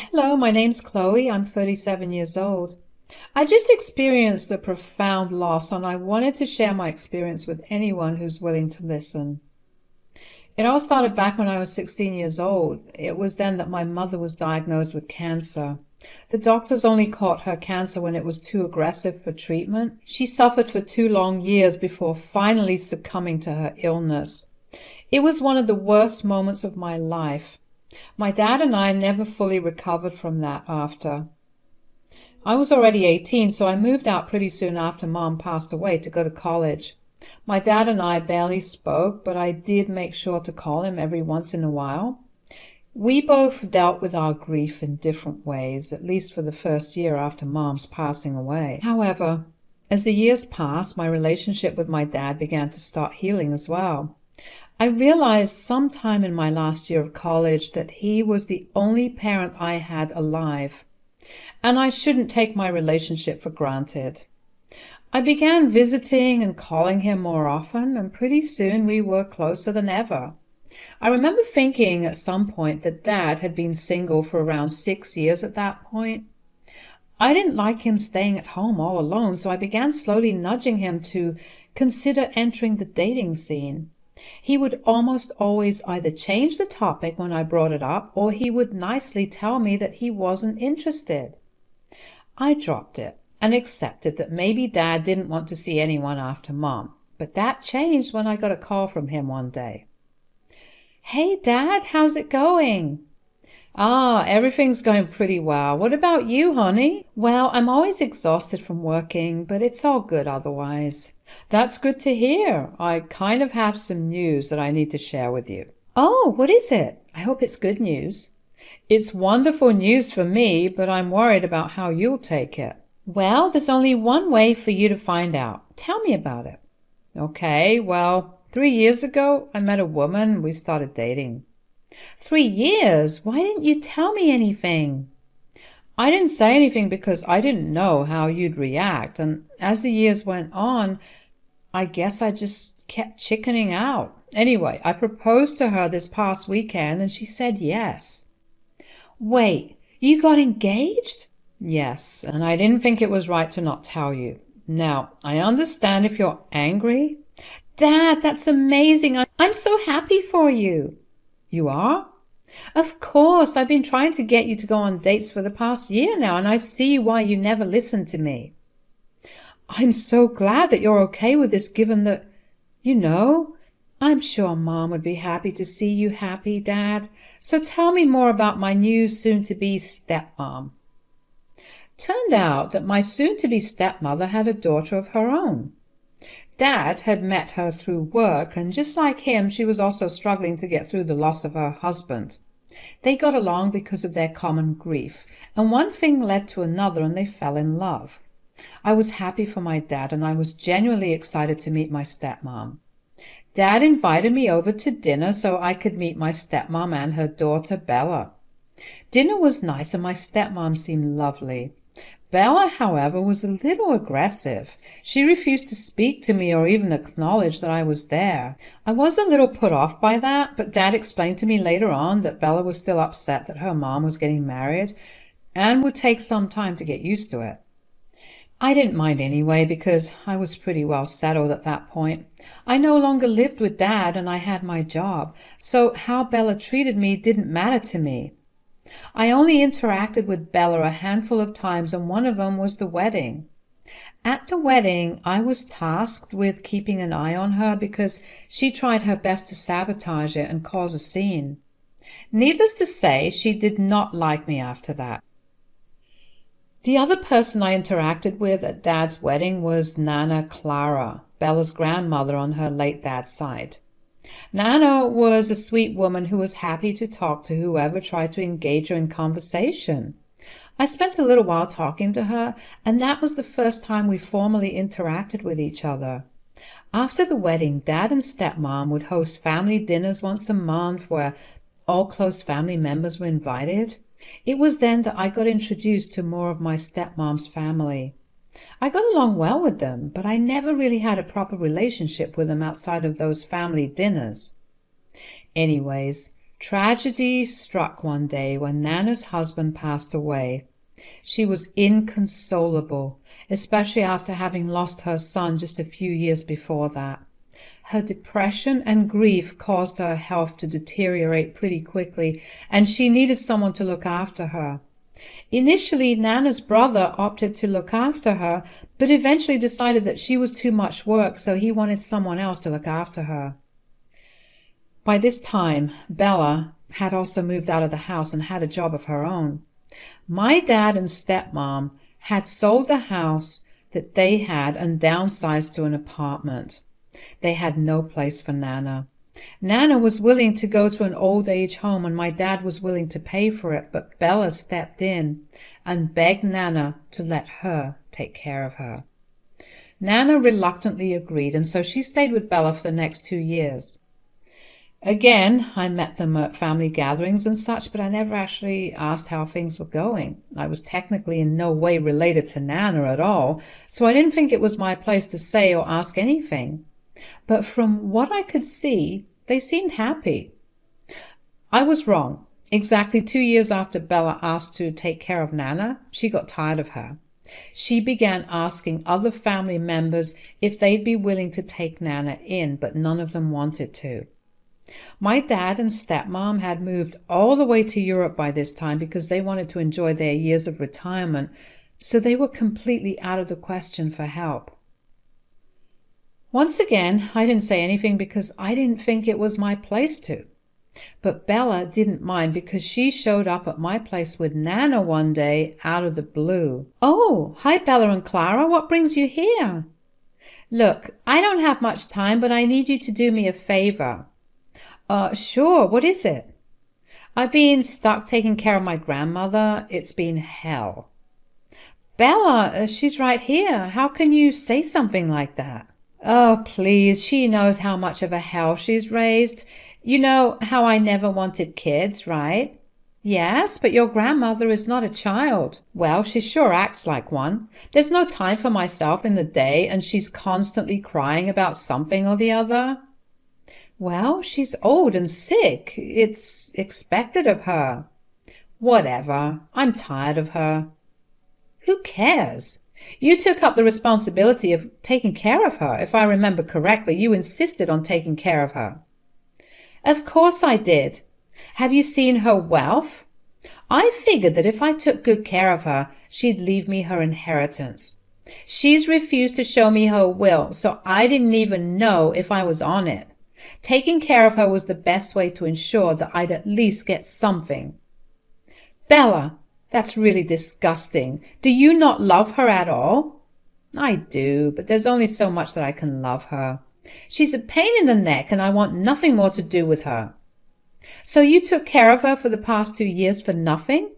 Hello, my name's Chloe. I'm 37 years old. I just experienced a profound loss and I wanted to share my experience with anyone who's willing to listen. It all started back when I was 16 years old. It was then that my mother was diagnosed with cancer. The doctors only caught her cancer when it was too aggressive for treatment. She suffered for 2 long years before finally succumbing to her illness. It was one of the worst moments of my life. My dad and I never fully recovered from that after. I was already 18, so I moved out pretty soon after Mom passed away to go to college. My dad and I barely spoke, but I did make sure to call him every once in a while. We both dealt with our grief in different ways, at least for the first year after Mom's passing away. However, as the years passed, my relationship with my dad began to start healing as well. I realized sometime in my last year of college that he was the only parent I had alive, and I shouldn't take my relationship for granted. I began visiting and calling him more often, and pretty soon we were closer than ever. I remember thinking at some point that Dad had been single for around 6 years at that point. I didn't like him staying at home all alone, so I began slowly nudging him to consider entering the dating scene. He would almost always either change the topic when I brought it up, or he would nicely tell me that he wasn't interested. I dropped it and accepted that maybe Dad didn't want to see anyone after Mom, but that changed when I got a call from him one day. "Hey Dad, how's it going?" Everything's going pretty well. What about you, honey? Well, I'm always exhausted from working, but it's all good otherwise. That's good to hear. I kind of have some news that I need to share with you. Oh, what is it? I hope it's good news. It's wonderful news for me, but I'm worried about how you'll take it. Well, there's only one way for you to find out. Tell me about it. Okay, well, 3 years ago, I met a woman and we started dating. 3 years? Why didn't you tell me anything? I didn't say anything because I didn't know how you'd react, and as the years went on, I guess I just kept chickening out. Anyway, I proposed to her this past weekend and she said yes. Wait, you got engaged? Yes, and I didn't think it was right to not tell you. Now, I understand if you're angry. Dad, that's amazing. I'm so happy for you. You are? Of course, I've been trying to get you to go on dates for the past year now, and I see why you never listened to me. I'm so glad that you're okay with this, given that, I'm sure Mom would be happy to see you happy, Dad. So tell me more about my new soon-to-be stepmom. Turned out that my soon-to-be stepmother had a daughter of her own. Dad had met her through work, and just like him, she was also struggling to get through the loss of her husband. They got along because of their common grief, and one thing led to another, and they fell in love. I was happy for my dad, and I was genuinely excited to meet my stepmom. Dad invited me over to dinner so I could meet my stepmom and her daughter, Bella. Dinner was nice, and my stepmom seemed lovely. Bella, however, was a little aggressive. She refused to speak to me or even acknowledge that I was there. I was a little put off by that, but Dad explained to me later on that Bella was still upset that her mom was getting married and would take some time to get used to it. I didn't mind anyway because I was pretty well settled at that point. I no longer lived with Dad and I had my job, so how Bella treated me didn't matter to me. I only interacted with Bella a handful of times, and one of them was the wedding. At the wedding, I was tasked with keeping an eye on her because she tried her best to sabotage it and cause a scene. Needless to say, she did not like me after that. The other person I interacted with at Dad's wedding was Nana Clara, Bella's grandmother on her late dad's side. Nana was a sweet woman who was happy to talk to whoever tried to engage her in conversation. I spent a little while talking to her, and that was the first time we formally interacted with each other. After the wedding, Dad and stepmom would host family dinners once a month where all close family members were invited. It was then that I got introduced to more of my stepmom's family. I got along well with them, but I never really had a proper relationship with them outside of those family dinners. Anyways, Tragedy struck one day when Nana's husband passed away. She was inconsolable, especially after having lost her son just a few years before that. Her depression and grief caused her health to deteriorate pretty quickly, and she needed someone to look after her. Initially, Nana's brother opted to look after her, but eventually decided that she was too much work, so he wanted someone else to look after her. By this time, Bella had also moved out of the house and had a job of her own. My dad and stepmom had sold the house that they had and downsized to an apartment. They had no place for Nana. Nana was willing to go to an old age home and my dad was willing to pay for it, but Bella stepped in and begged Nana to let her take care of her. Nana reluctantly agreed, and so she stayed with Bella for the next 2 years. Again, I met them at family gatherings and such, but I never actually asked how things were going. I was technically in no way related to Nana at all, so I didn't think it was my place to say or ask anything. But from what I could see, they seemed happy. I was wrong. Exactly 2 years after Bella asked to take care of Nana, she got tired of her. She began asking other family members if they'd be willing to take Nana in, but none of them wanted to. My dad and stepmom had moved all the way to Europe by this time because they wanted to enjoy their years of retirement, so they were completely out of the question for help. Once again, I didn't say anything because I didn't think it was my place to. But Bella didn't mind because she showed up at my place with Nana one day out of the blue. "Oh, hi Bella and Clara, what brings you here?" "Look, I don't have much time, but I need you to do me a favor." Sure, what is it?" "I've been stuck taking care of my grandmother. It's been hell." "Bella, she's right here. How can you say something like that?" "Oh, please, she knows how much of a hell she's raised. You know how I never wanted kids, right?" "Yes, but your grandmother is not a child." "Well, she sure acts like one. There's no time for myself in the day, and she's constantly crying about something or the other." "Well, she's old and sick. It's expected of her." "Whatever. I'm tired of her." "Who cares? You took up the responsibility of taking care of her. If I remember correctly, you insisted on taking care of her." "Of course I did. Have you seen her wealth? I figured that if I took good care of her, she'd leave me her inheritance. She's refused to show me her will, so I didn't even know if I was on it. Taking care of her was the best way to ensure that I'd at least get something." "Bella, that's really disgusting. Do you not love her at all?" "I do, but there's only so much that I can love her. She's a pain in the neck and I want nothing more to do with her." "So you took care of her for the past 2 years for nothing?"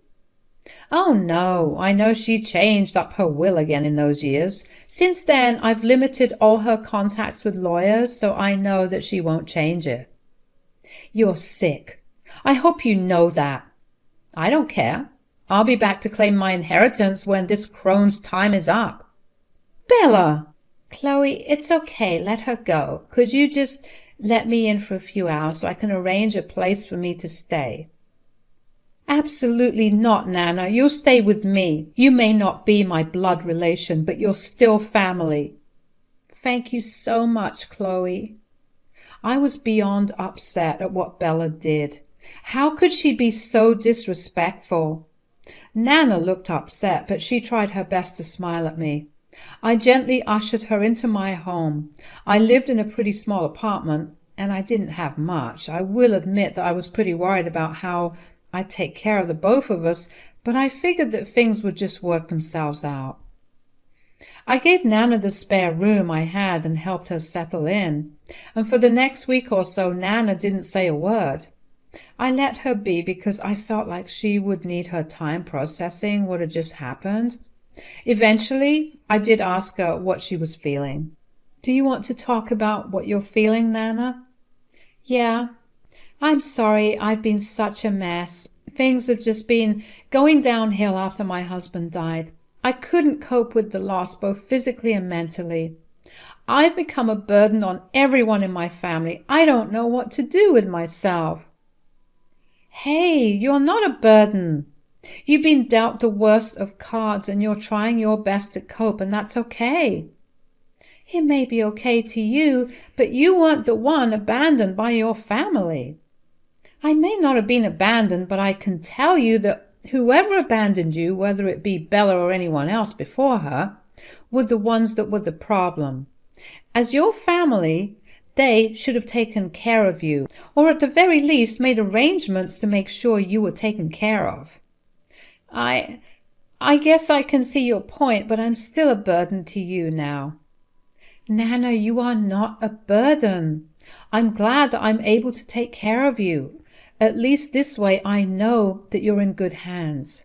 "Oh no, I know she changed up her will again in those years. Since then, I've limited all her contacts with lawyers, so I know that she won't change it." "You're sick. I hope you know that." "I don't care. I'll be back to claim my inheritance when this crone's time is up." "Bella!" "Chloe, it's okay. Let her go. Could you just let me in for a few hours so I can arrange a place for me to stay?" "Absolutely not, Nana. You'll stay with me. You may not be my blood relation, but you're still family." "Thank you so much, Chloe." I was beyond upset at what Bella did. How could she be so disrespectful? Nana looked upset, but she tried her best to smile at me. I gently ushered her into my home. I lived in a pretty small apartment, and I didn't have much. I will admit that I was pretty worried about how I'd take care of the both of us, but I figured that things would just work themselves out. I gave Nana the spare room I had and helped her settle in, and for the next week or so Nana didn't say a word. I let her be because I felt like she would need her time processing what had just happened. Eventually, I did ask her what she was feeling. "Do you want to talk about what you're feeling, Nana?" "Yeah. I'm sorry I've been such a mess. Things have just been going downhill after my husband died. I couldn't cope with the loss, both physically and mentally. I've become a burden on everyone in my family. I don't know what to do with myself." Hey, you're not a burden. You've been dealt the worst of cards and you're trying your best to cope, and that's okay. It may be okay to you, but you weren't the one abandoned by your family. I may not have been abandoned, but I can tell you that whoever abandoned you, whether it be Bella or anyone else before her, were the ones that were the problem. As your family, they should have taken care of you, or at the very least made arrangements to make sure you were taken care of. I guess I can see your point, but I'm still a burden to you now. Nana, you are not a burden. I'm glad that I'm able to take care of you. At least this way I know that you're in good hands.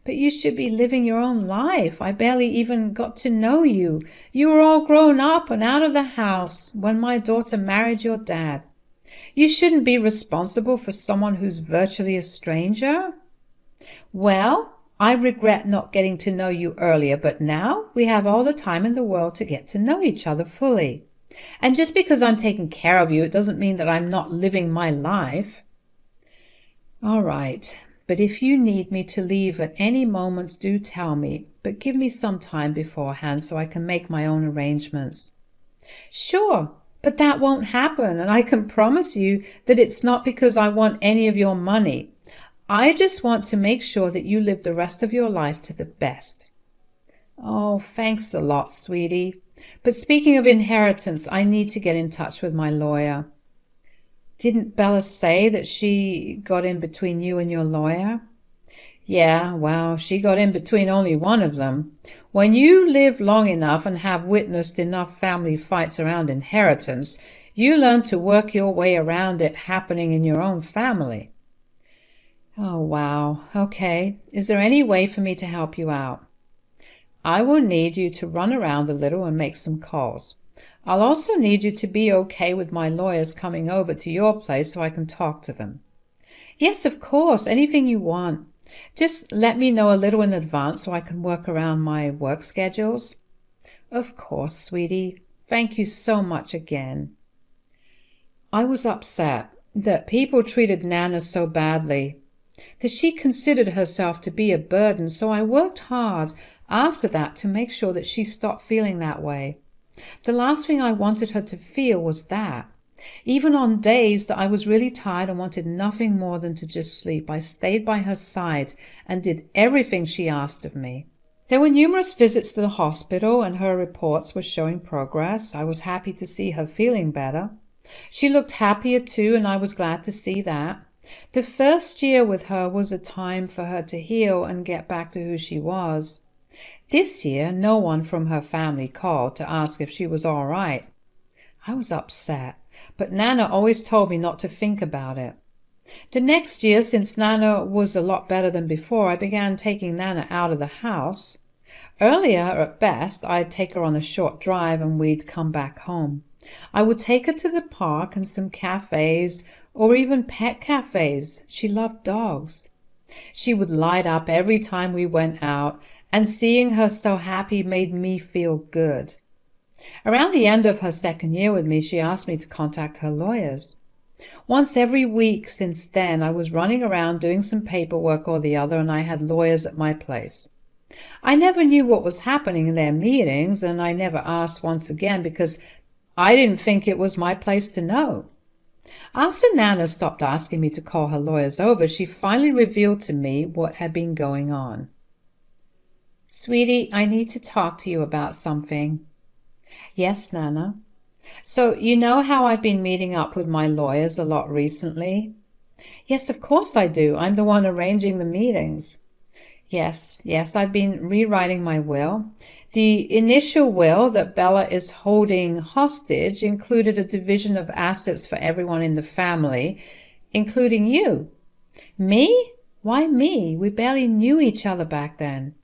But you should be living your own life. I barely even got to know you. You were all grown up and out of the house when my daughter married your dad. You shouldn't be responsible for someone who's virtually a stranger. Well, I regret not getting to know you earlier, but now we have all the time in the world to get to know each other fully. And just because I'm taking care of you, it doesn't mean that I'm not living my life. All right, but if you need me to leave at any moment, do tell me, but give me some time beforehand so I can make my own arrangements. Sure, but that won't happen, and I can promise you that it's not because I want any of your money. I just want to make sure that you live the rest of your life to the best. Oh, thanks a lot, sweetie. But speaking of inheritance, I need to get in touch with my lawyer. Didn't Bella say that she got in between you and your lawyer? Yeah, well, she got in between only one of them. When you live long enough and have witnessed enough family fights around inheritance, you learn to work your way around it happening in your own family. Oh, wow. Okay. Is there any way for me to help you out? I will need you to run around a little and make some calls. I'll also need you to be okay with my lawyers coming over to your place so I can talk to them. Yes, of course. Anything you want. Just let me know a little in advance so I can work around my work schedules. Of course, sweetie. Thank you so much again. I was upset that people treated Nana so badly, that she considered herself to be a burden, so I worked hard after that to make sure that she stopped feeling that way. The last thing I wanted her to feel was that. Even on days that I was really tired and wanted nothing more than to just sleep, I stayed by her side and did everything she asked of me. There were numerous visits to the hospital, and her reports were showing progress. I was happy to see her feeling better. She looked happier too, and I was glad to see that. The first year with her was a time for her to heal and get back to who she was. This year, no one from her family called to ask if she was all right. I was upset, but Nana always told me not to think about it. The next year, since Nana was a lot better than before, I began taking Nana out of the house. Earlier, at best, I'd take her on a short drive and we'd come back home. I would take her to the park and some cafes, or even pet cafes. She loved dogs. She would light up every time we went out, and seeing her so happy made me feel good. Around the end of her second year with me, she asked me to contact her lawyers. Once every week since then, I was running around doing some paperwork or the other, and I had lawyers at my place. I never knew what was happening in their meetings, and I never asked once again because I didn't think it was my place to know. After Nana stopped asking me to call her lawyers over, she finally revealed to me what had been going on. Sweetie, I need to talk to you about something. Yes, Nana. So you know how I've been meeting up with my lawyers a lot recently? Yes, of course I do. I'm the one arranging the meetings. Yes, I've been rewriting my will. The initial will that Bella is holding hostage included a division of assets for everyone in the family, including you. Me? Why me? We barely knew each other back then.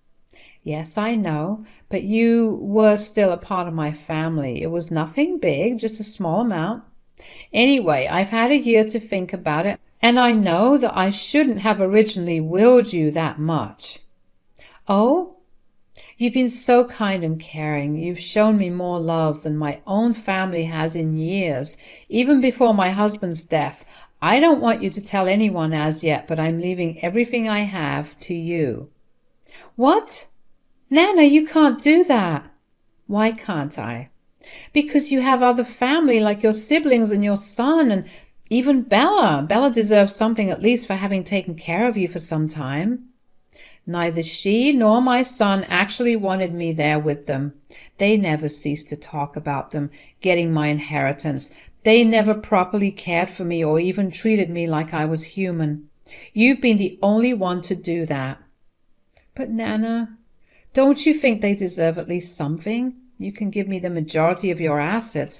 Yes, I know, but you were still a part of my family. It was nothing big, just a small amount. Anyway, I've had a year to think about it, and I know that I shouldn't have originally willed you that much. Oh? You've been so kind and caring. You've shown me more love than my own family has in years. Even before my husband's death, I don't want you to tell anyone as yet, but I'm leaving everything I have to you." "What? Nana, you can't do that." "Why can't I?" "Because you have other family like your siblings and your son and even Bella. Bella deserves something at least for having taken care of you for some time." "Neither she nor my son actually wanted me there with them. They never ceased to talk about them, getting my inheritance. They never properly cared for me or even treated me like I was human. You've been the only one to do that." "But Nana, don't you think they deserve at least something? You can give me the majority of your assets.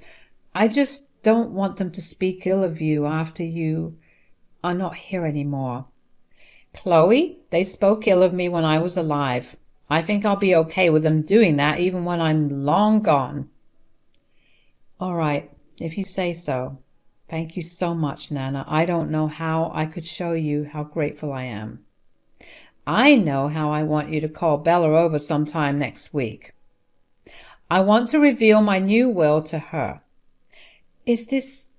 I just don't want them to speak ill of you after you are not here anymore." "Chloe, they spoke ill of me when I was alive. I think I'll be okay with them doing that even when I'm long gone." "All right, if you say so. Thank you so much, Nana. I don't know how I could show you how grateful I am." "I know how I want you to call Bella over sometime next week. I want to reveal my new will to her." "Is this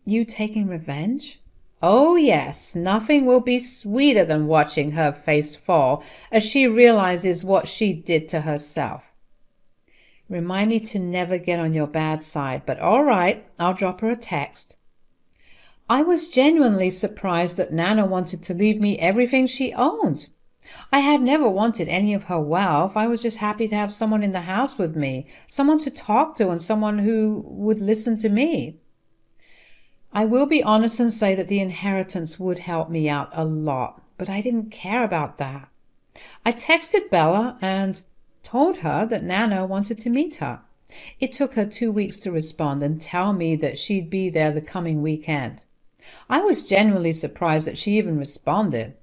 you taking revenge?" "Oh, yes. Nothing will be sweeter than watching her face fall as she realizes what she did to herself." "Remind me to never get on your bad side, but all right, I'll drop her a text." I was genuinely surprised that Nana wanted to leave me everything she owned. I had never wanted any of her wealth. I was just happy to have someone in the house with me, someone to talk to and someone who would listen to me. I will be honest and say that the inheritance would help me out a lot, but I didn't care about that. I texted Bella and told her that Nana wanted to meet her. It took her 2 weeks to respond and tell me that she'd be there the coming weekend. I was genuinely surprised that she even responded.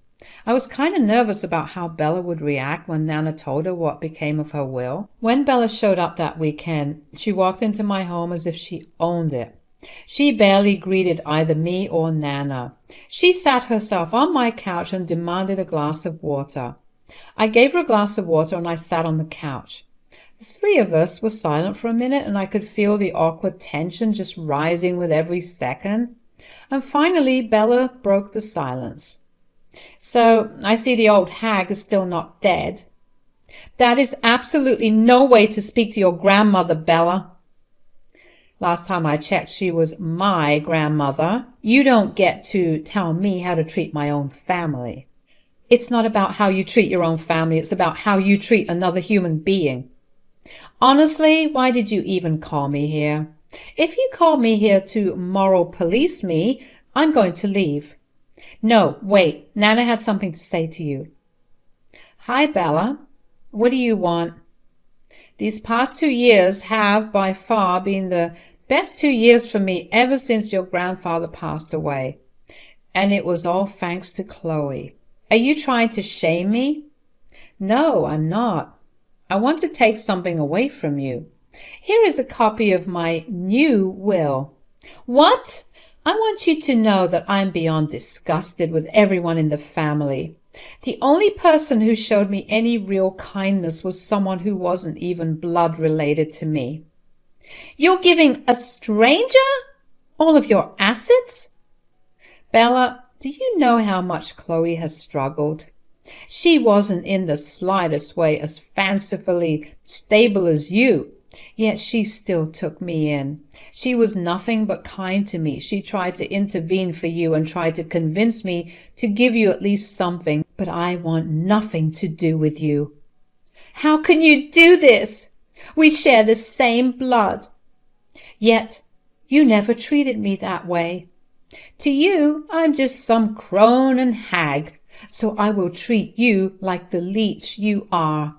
I was kind of nervous about how Bella would react when Nana told her what became of her will. When Bella showed up that weekend, she walked into my home as if she owned it. She barely greeted either me or Nana. She sat herself on my couch and demanded a glass of water. I gave her a glass of water and I sat on the couch. The three of us were silent for a minute and I could feel the awkward tension just rising with every second. And finally Bella broke the silence. "So I see the old hag is still not dead." "That is absolutely no way to speak to your grandmother, Bella." "Last time I checked, she was my grandmother. You don't get to tell me how to treat my own family." "It's not about how you treat your own family. It's about how you treat another human being." "Honestly, why did you even call me here? If you call me here to moral police me, I'm going to leave." "No, wait. Nana had something to say to you." "Hi, Bella. What do you want?" "These past 2 years have by far been the best 2 years for me ever since your grandfather passed away. And it was all thanks to Chloe. Are you trying to shame me?" "No, I'm not. I want to take something away from you. Here is a copy of my new will." "What?" "I want you to know that I'm beyond disgusted with everyone in the family. The only person who showed me any real kindness was someone who wasn't even blood related to me." "You're giving a stranger all of your assets?" "Bella, do you know how much Chloe has struggled? She wasn't in the slightest way as fancifully stable as you. Yet she still took me in. She was nothing but kind to me. She tried to intervene for you and tried to convince me to give you at least something. But I want nothing to do with you." "How can you do this? We share the same blood." "Yet you never treated me that way. To you, I'm just some crone and hag, so I will treat you like the leech you are."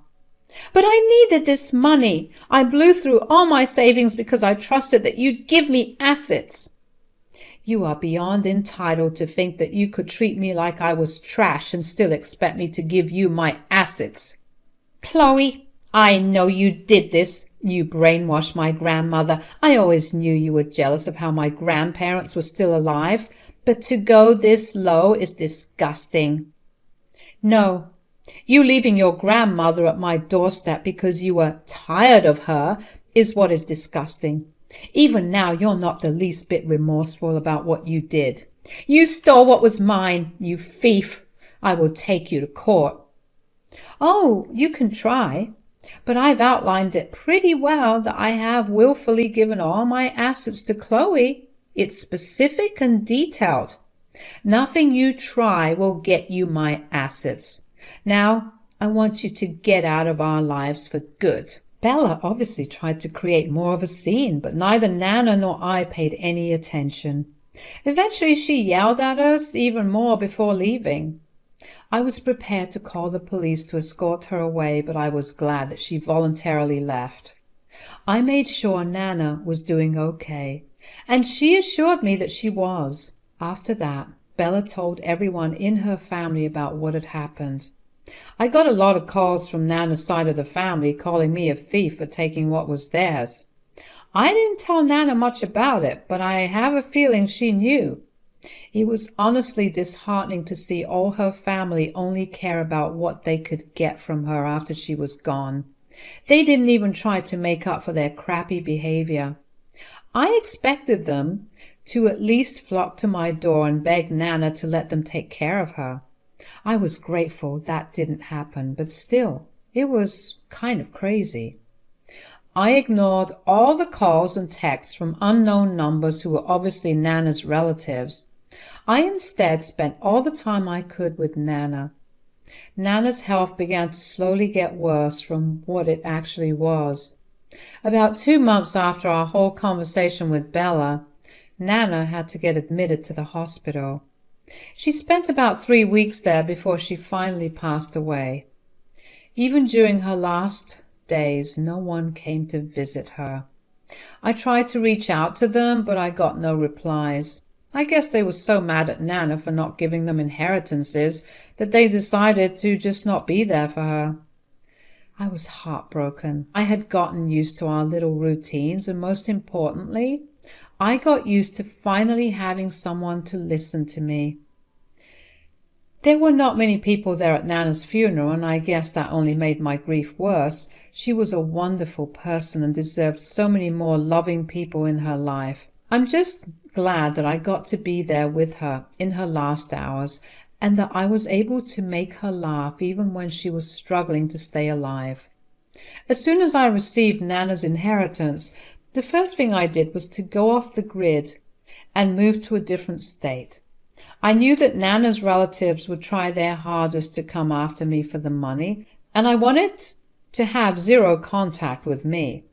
"But I needed this money. I blew through all my savings because I trusted that you'd give me assets." "You are beyond entitled to think that you could treat me like I was trash and still expect me to give you my assets." "Chloe, I know you did this. You brainwashed my grandmother. I always knew you were jealous of how my grandparents were still alive. But to go this low is disgusting." "No. You leaving your grandmother at my doorstep because you were tired of her is what is disgusting. Even now you're not the least bit remorseful about what you did. You stole what was mine, you thief. I will take you to court. Oh, you can try, but I've outlined it pretty well that I have willfully given all my assets to Chloe. It's specific and detailed. Nothing you try will get you my assets. Now, I want you to get out of our lives for good. Bella obviously tried to create more of a scene, but neither Nana nor I paid any attention. Eventually she yelled at us even more before leaving. I was prepared to call the police to escort her away, but I was glad that she voluntarily left. I made sure Nana was doing okay, and she assured me that she was. After that, Bella told everyone in her family about what had happened. I got a lot of calls from Nana's side of the family calling me a thief for taking what was theirs. I didn't tell Nana much about it, but I have a feeling she knew. It was honestly disheartening to see all her family only care about what they could get from her after she was gone. They didn't even try to make up for their crappy behavior. I expected them to at least flock to my door and beg Nana to let them take care of her. I was grateful that didn't happen, but still, it was kind of crazy. I ignored all the calls and texts from unknown numbers who were obviously Nana's relatives. I instead spent all the time I could with Nana. Nana's health began to slowly get worse from what it actually was. About 2 months after our whole conversation with Bella, Nana had to get admitted to the hospital. She spent about 3 weeks there before she finally passed away. Even during her last days, no one came to visit her. I tried to reach out to them, but I got no replies. I guess they were so mad at Nana for not giving them inheritances that they decided to just not be there for her. I was heartbroken. I had gotten used to our little routines, and most importantly, I got used to finally having someone to listen to me. There were not many people there at Nana's funeral, and I guess that only made my grief worse. She was a wonderful person and deserved so many more loving people in her life. I'm just glad that I got to be there with her in her last hours, and that I was able to make her laugh even when she was struggling to stay alive. As soon as I received Nana's inheritance, the first thing I did was to go off the grid and move to a different state. I knew that Nana's relatives would try their hardest to come after me for the money, and I wanted to have zero contact with me.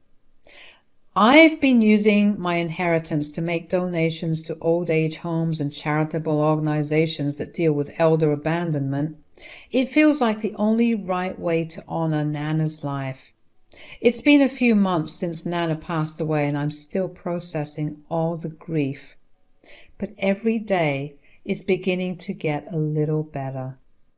I've been using my inheritance to make donations to old age homes and charitable organizations that deal with elder abandonment. It feels like the only right way to honor Nana's life. It's been a few months since Nana passed away, and I'm still processing all the grief. But every day is beginning to get a little better.